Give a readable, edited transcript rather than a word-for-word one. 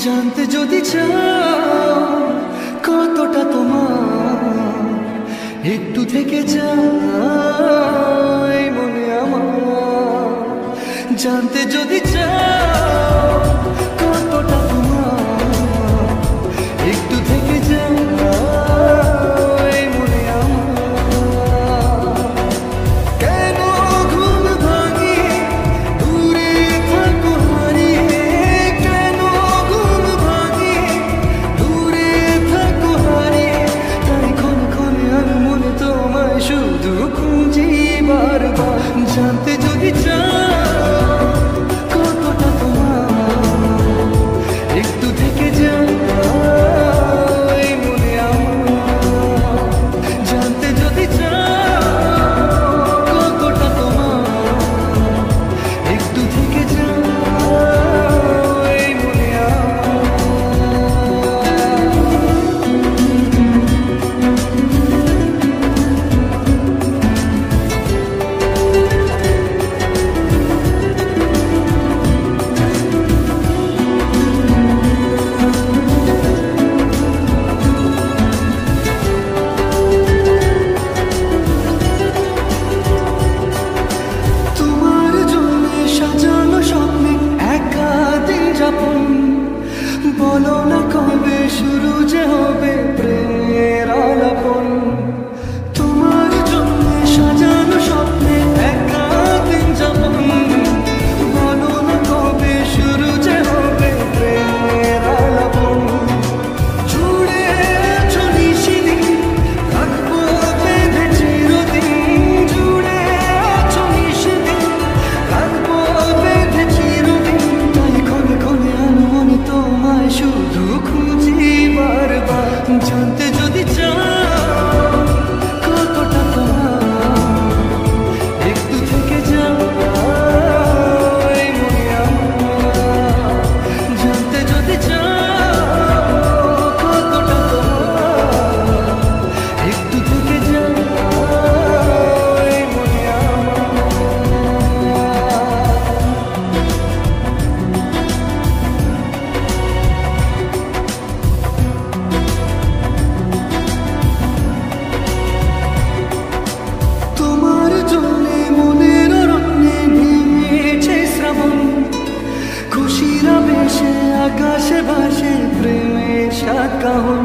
জানতে যদি চাও কতটা তোমার, একটু থেকে যাই মনে আমার। জানতে যদি চাও কতটা তোমার, একটু থেকে যাই মনে আমার। কেন ঘুম ভাঙিয়ে দূরে থাকো হারিয়ে, কেন ঘুম ভাঙিয়ে দূরে থাকো হারিয়ে, তাই ক্ষণে ক্ষণে আমি মনে তোমায় শুধু খুঁজি বারবার। জানতে যদি চাও কতটা তোমার, একটু থেকে যাই মনে আমার। জানতে যদি চাও কতটা তোমার, একটু থেকে যাই মনে তোমার জন্য সাজানো স্বপ্নে একা দিন যাপন। বলো না কবে শুরু যে হবে প্রেমের আলাপন। তোমার জন্য সাজানো স্বপ্নে একা দিন যাপন। বলো না কবে শুরু যে হবে প্রেমের আলাপন। জুড়ে আছো নিশিদিন, রাখবো বেঁধে চিরদিন। জুড়ে আছো নিশিদিন, রাখবো বেঁধে চিরদিন। তাই ক্ষণে ক্ষণে আমি মনে তোমায় শুধু খুঁজি বারবার। জানতে যদি চাও কতটা তোমার, একটু থেকে যাই মনে আমার। জানতে যদি চাও কতটা তোমার, একটু থেকে যাই মনে তোমার জন্যে মনের অরণ্যে নেমেছে শ্রাবণ। খুশির আবেশে আকাশে ভাসে প্রেমের সাত কাহন।